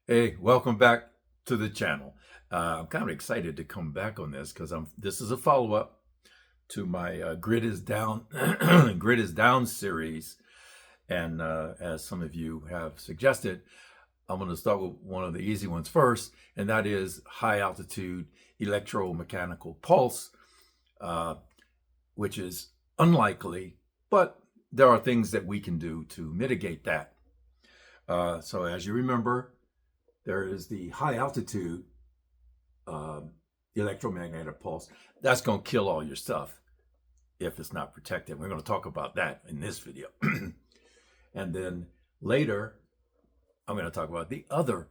Hey, welcome back to the channel. I'm kind of excited to come back on this because this is a follow-up to my Grid is Down Grid is Down series. And as some of you have suggested, I'm going to start with one of the easy ones first, and that is high altitude electromechanical pulse, uh, which is unlikely, but there are things that we can do to mitigate that. So as you remember, there is the high altitude uh, electromagnetic pulse. That's going to kill all your stuff if it's not protected. We're going to talk about that in this video. And then later, I'm going to talk about the other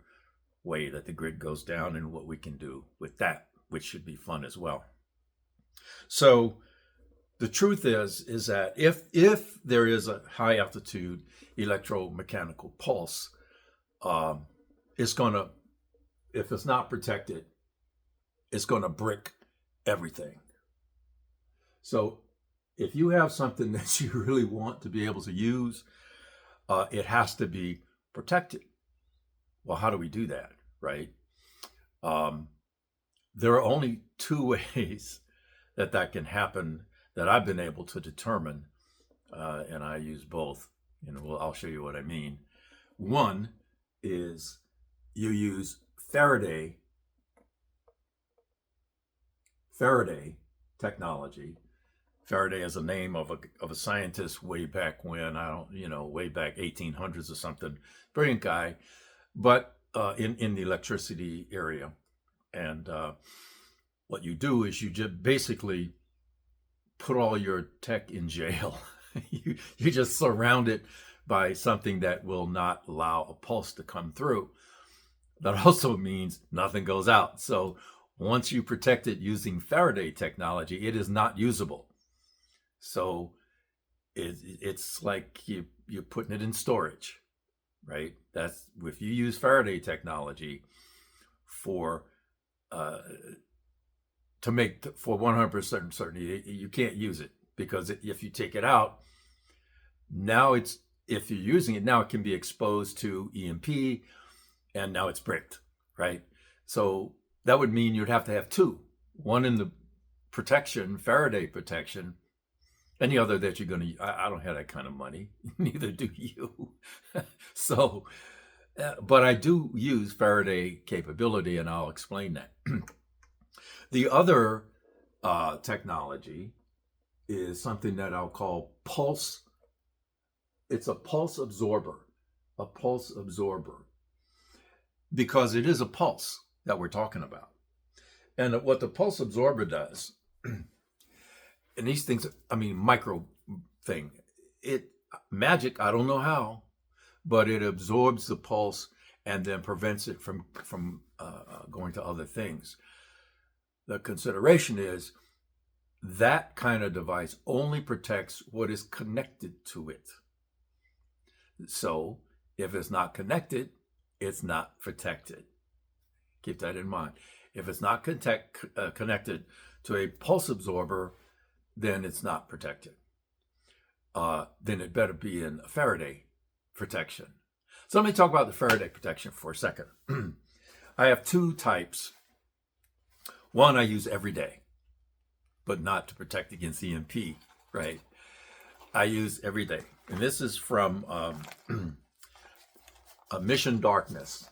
way that the grid goes down and what we can do with that, which should be fun as well. So the truth is that if there is a high altitude electromechanical pulse, it's going to, if it's not protected, it's going to brick everything. So if you have something that you really want to be able to use, it has to be protected. Well, how do we do that, right? There are only two ways that can happen that I've been able to determine, and I use both. I'll show you what I mean. One is you use Faraday technology. Faraday is a name of a scientist way back when, way back 1800s or something. Brilliant guy, but in the electricity area. And what you do is you just basically put all your tech in jail. you just surround it by something that will not allow a pulse to come through. That also means nothing goes out. So once you protect it using Faraday technology, it is not usable. So it's like you're putting it in storage, right? That's if you use Faraday technology for to make for 100% certainty, you can't use it because if you take it out, now if you're using it now, it can be exposed to EMP, and now it's bricked, right? So that would mean you'd have to have two, one in the protection, Faraday protection, and the other that you're going to, I don't have that kind of money, neither do you. So, but I do use Faraday capability, and I'll explain that. The other technology is something that I'll call pulse. It's a pulse absorber, because it is a pulse that we're talking about. And what the pulse absorber does, and these things, micro thing, magic, I don't know how, but it absorbs the pulse and then prevents it from going to other things. The consideration is that kind of device only protects what is connected to it. So if it's not connected, it's not protected. Keep that in mind. If it's not connected to a pulse absorber, then it's not protected. Then it better be in a Faraday protection. So let me talk about the Faraday protection for a second. I have two types. One I use every day, but not to protect against EMP, right? I use every day. And this is from Mission Darkness.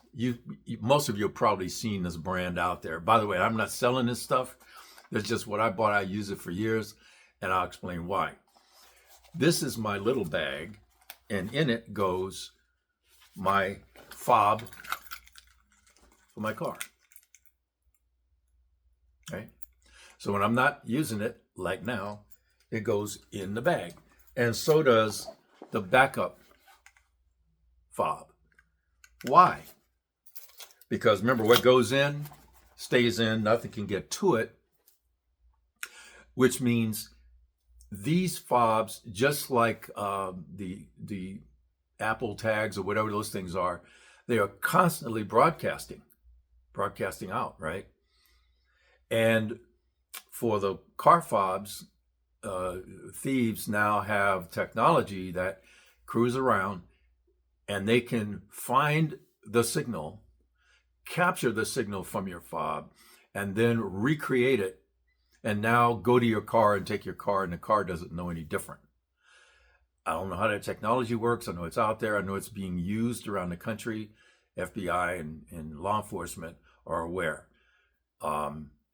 Most of you have probably seen this brand out there. By the way, I'm not selling this stuff. That's just what I bought. I use it for years, and I'll explain why. This is my little bag, and in it goes my fob for my car. Right? So when I'm not using it, like now, it goes in the bag. And so does the backup fob. Why? Because remember, what goes in stays in, nothing can get to it, which means these fobs, just like the Apple tags or whatever those things are, they are constantly broadcasting out, right? And for the car fobs, thieves now have technology that cruise around and they can find the signal capture the signal from your fob and then recreate it, and now go to your car and take your car, and the car doesn't know any different. I don't know how that technology works. I know it's out there. I know it's being used around the country. FBI and law enforcement are aware.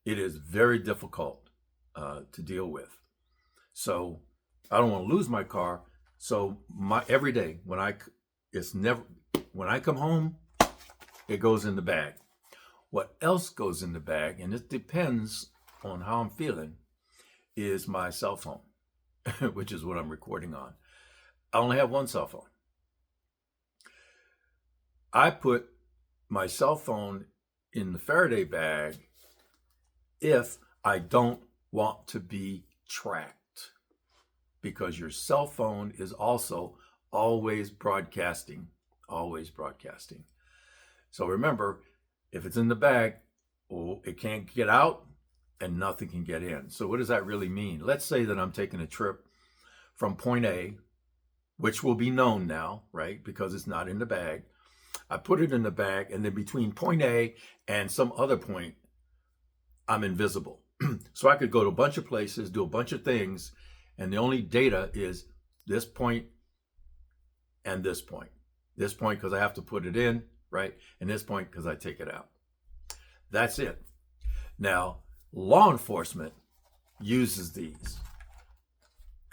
It is very difficult to deal with. So I don't want to lose my car. So every day when I come home, it goes in the bag. What else goes in the bag, and it depends on how I'm feeling, is my cell phone, which is what I'm recording on. I only have one cell phone. I put my cell phone in the Faraday bag if I don't want to be tracked, because your cell phone is also always broadcasting, always broadcasting. So remember, if it's in the bag, it can't get out and nothing can get in. So what does that really mean? Let's say that I'm taking a trip from point A, which will be known now, right? Because it's not in the bag. I put it in the bag, and then between point A and some other point, I'm invisible. So I could go to a bunch of places, do a bunch of things, and the only data is this point and this point. This point because I have to put it in, right? And this point because I take it out. That's it. Now, law enforcement uses these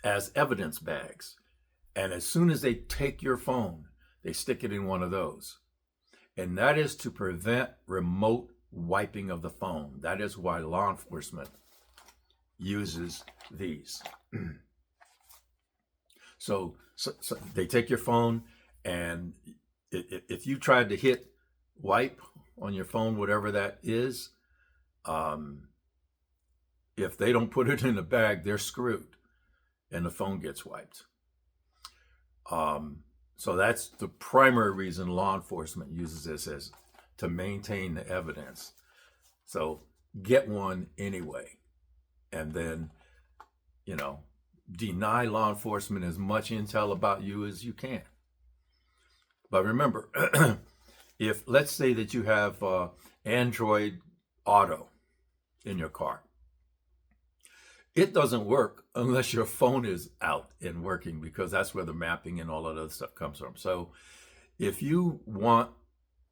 as evidence bags. And as soon as they take your phone, they stick it in one of those. And that is to prevent remote wiping of the phone. That is why law enforcement uses these. So they take your phone, and if you tried to hit wipe on your phone, whatever that is, if they don't put it in the bag, they're screwed, and the phone gets wiped. So that's the primary reason law enforcement uses this, as to maintain the evidence. So get one anyway, and then, deny law enforcement as much intel about you as you can. But remember, if let's say that you have Android Auto in your car, it doesn't work unless your phone is out and working, because that's where the mapping and all that other stuff comes from. So if you want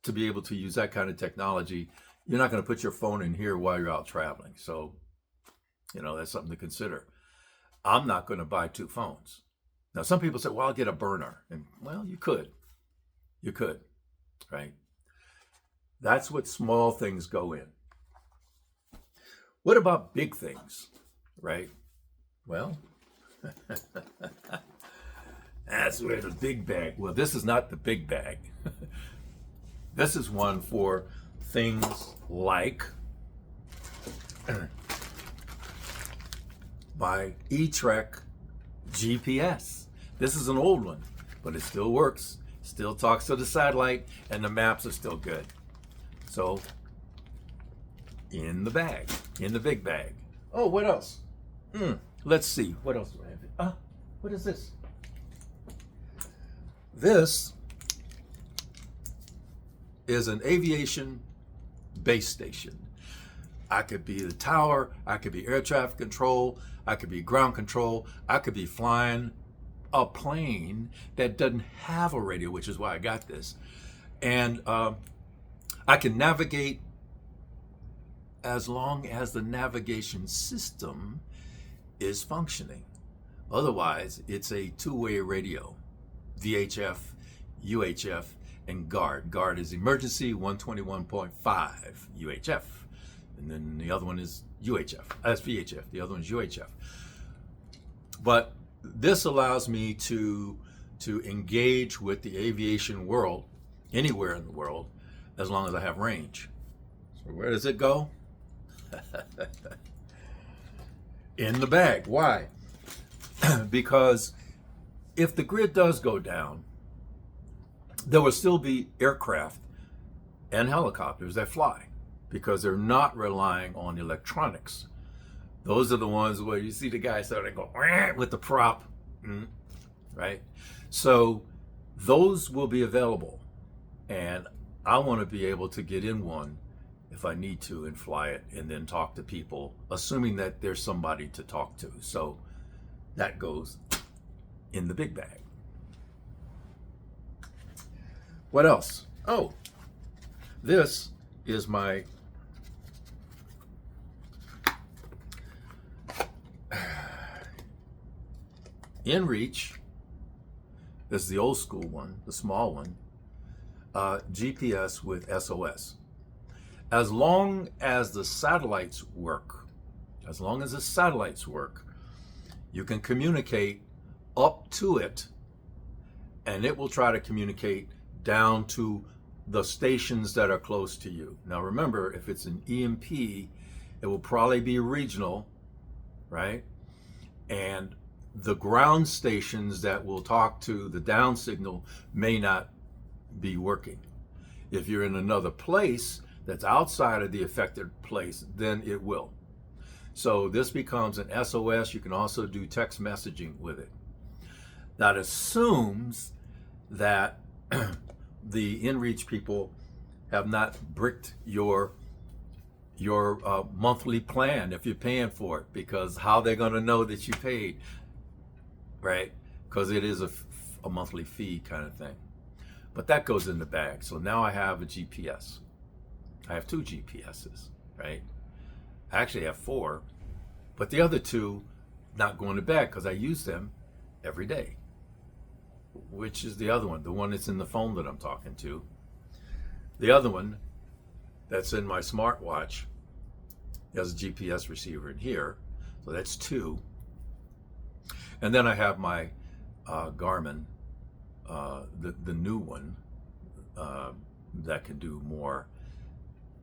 to be able to use that kind of technology, you're not going to put your phone in here while you're out traveling. So, that's something to consider. I'm not going to buy two phones. Now, some people say, well, I'll get a burner. And, well, you could, right? That's what small things go in. What about big things, right? Well, that's where the big bag, well, this is not the big bag. This is one for things like my E-Trek GPS. This is an old one, but it still works, still talks to the satellite, and the maps are still good. So, in the bag, in the big bag. Oh, what else? Let's see, what else do I have? What is this? This is an aviation base station. I could be the tower, I could be air traffic control, I could be ground control, I could be flying a plane that doesn't have a radio, which is why I got this. And I can navigate as long as the navigation system is functioning. Otherwise, it's a two-way radio, VHF, UHF, and GARD. GARD is emergency 121.5 UHF. And then the other one is UHF. That's VHF. The other one is UHF. But this allows me to engage with the aviation world, anywhere in the world, as long as I have range. So where does it go? In the bag. Why? Because if the grid does go down, there will still be aircraft and helicopters that fly, because they're not relying on electronics. Those are the ones where you see the guy starting to go with the prop, right? So those will be available. And I want to be able to get in one if I need to and fly it and then talk to people, assuming that there's somebody to talk to. So that goes in the big bag. What else? Oh, this is my InReach. This is the old school one, the small one. GPS with SOS. As long as the satellites work, you can communicate up to it, and it will try to communicate down to the stations that are close to you. Now remember, if it's an EMP, it will probably be regional, right? And the ground stations that will talk to the down signal may not be working. If you're in another place that's outside of the affected place, then it will. So this becomes an SOS. You can also do text messaging with it. That assumes that the InReach people have not bricked your monthly plan if you're paying for it, because how they're going to know that you paid, right? Because it is a monthly fee kind of thing. But that goes in the bag. So now I have a GPS. I have 2 GPSs, right? I actually have 4, but the other 2 not going to bag because I use them every day. Which is the other one? The one that's in the phone that I'm talking to. The other one that's in my smartwatch has a GPS receiver in here. So that's 2. And then I have my Garmin, the new one that can do more.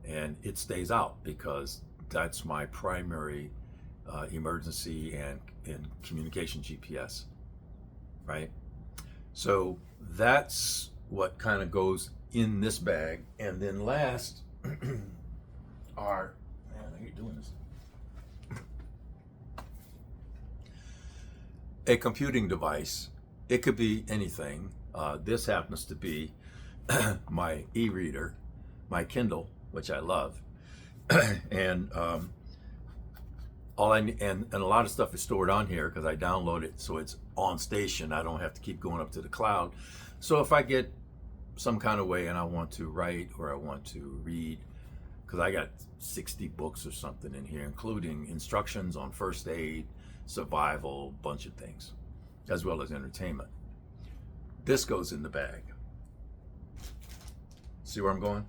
And it stays out because that's my primary emergency and communication GPS, right? So that's what kind of goes in this bag. And then last are, man, I hate doing this, a computing device. It could be anything. This happens to be my e-reader, my Kindle, which I love, and and a lot of stuff is stored on here because I download it, so it's on station. I don't have to keep going up to the cloud. So if I get some kind of way and I want to write or I want to read, because I got 60 books or something in here, including instructions on first aid, survival, bunch of things, as well as entertainment. This goes in the bag. See where I'm going?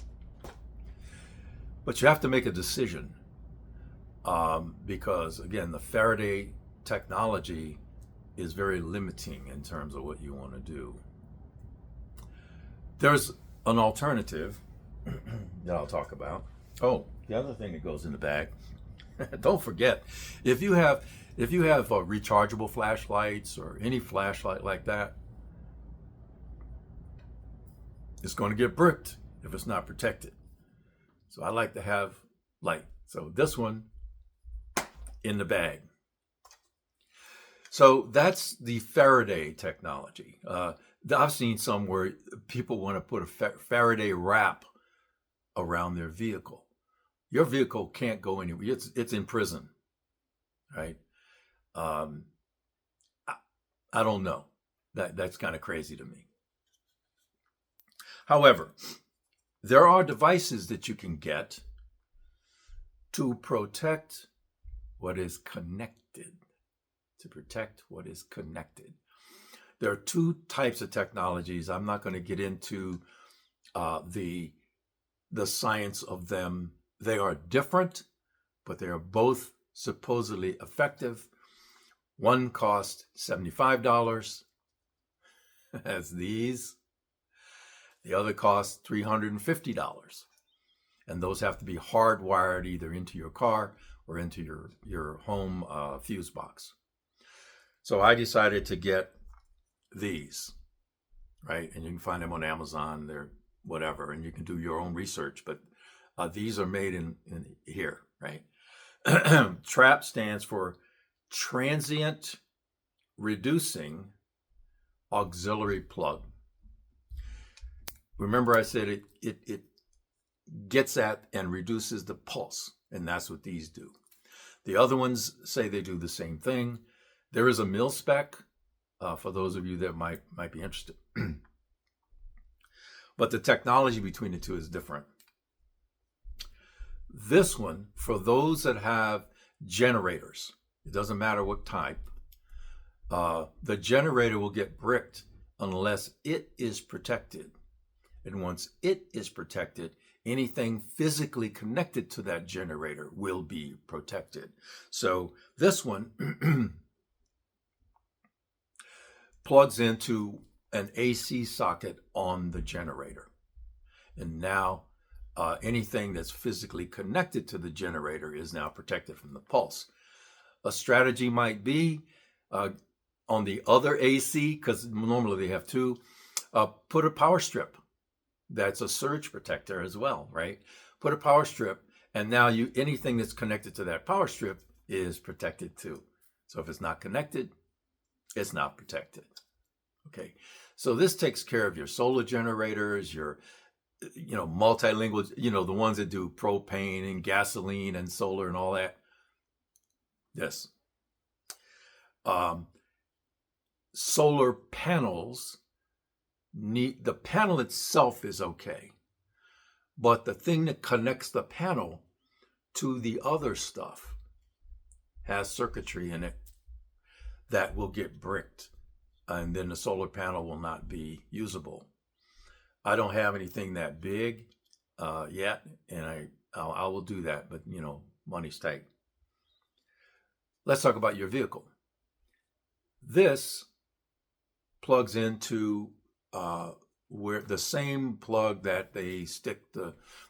But you have to make a decision because, again, the Faraday technology is very limiting in terms of what you want to do. There's an alternative that I'll talk about. Oh, the other thing that goes in the bag, don't forget, if you have rechargeable flashlights or any flashlight like that, it's going to get bricked if it's not protected. So I like to have light. So this one in the bag. So that's the Faraday technology. I've seen some where people want to put a Faraday wrap around their vehicle. Your vehicle can't go anywhere. It's in prison, right? I don't know. That's kind of crazy to me. However, there are devices that you can get to protect what is connected. There are 2 types of technologies. I'm not going to get into the science of them. They are different, but they are both supposedly effective. One costs $75, as these. The other costs $350. And those have to be hardwired either into your car or into your home fuse box. So I decided to get these, right? And you can find them on Amazon, they're whatever, and you can do your own research, but these are made in here, right? TRAP stands for Transient Reducing Auxiliary Plug. remember I said it gets at and reduces the pulse, and that's what these do. The other ones say they do the same thing. There is a mil spec for those of you that might be interested. But the technology between the two is different. This one, for those that have generators, it doesn't matter what type, the generator will get bricked unless it is protected. And once it is protected, anything physically connected to that generator will be protected. So this one plugs into an AC socket on the generator. And now anything that's physically connected to the generator is now protected from the pulse. A strategy might be on the other AC, because normally they have two, put a power strip. That's a surge protector as well, right? Put a power strip, and now anything that's connected to that power strip is protected too. So if it's not connected, it's not protected. Okay, so this takes care of your solar generators, your multilingual, the ones that do propane and gasoline and solar and all that. Yes. Solar panels the panel itself is okay, but the thing that connects the panel to the other stuff has circuitry in it that will get bricked, and then the solar panel will not be usable. I don't have anything that big yet, and I will do that, but money's tight. Let's talk about your vehicle. This plugs into where the same plug that they stick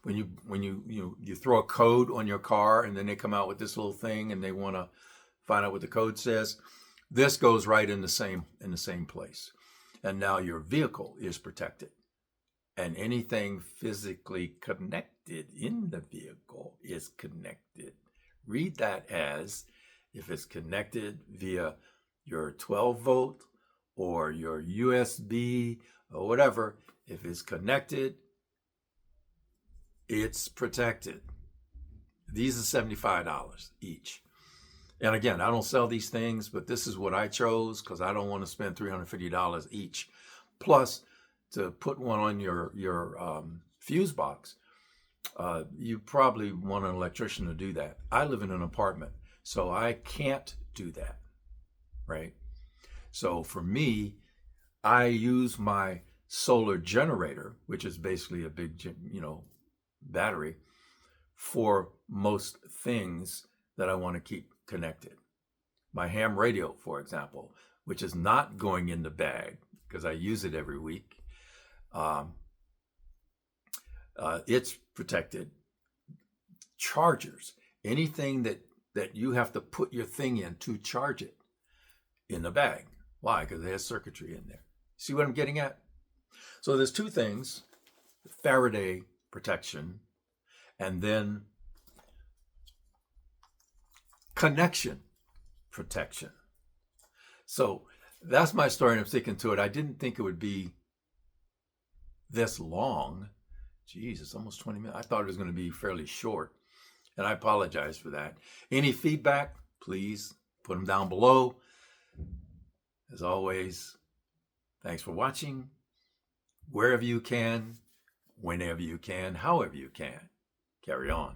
when you throw a code on your car, and then they come out with this little thing and they want to find out what the code says. This goes right in the same place, and now your vehicle is protected, and anything physically connected in the vehicle is connected. Read that as if it's connected via your 12 volt or your USB or whatever, if it's connected, it's protected. These are $75 each. And again, I don't sell these things, but this is what I chose because I don't want to spend $350 each. Plus, to put one on your fuse box, you probably want an electrician to do that. I live in an apartment, so I can't do that, right? So for me, I use my solar generator, which is basically a big, battery, for most things that I want to keep connected. My ham radio, for example, which is not going in the bag because I use it every week. It's protected. Chargers, anything that you have to put your thing in to charge it, in the bag. Why? Because it has circuitry in there. See what I'm getting at? So there's two things: Faraday protection, and then connection protection. So that's my story, and I'm sticking to it. I didn't think it would be this long. Jeez, it's almost 20 minutes. I thought it was going to be fairly short, and I apologize for that. Any feedback, please put them down below. As always, thanks for watching. Wherever you can, whenever you can, however you can, carry on.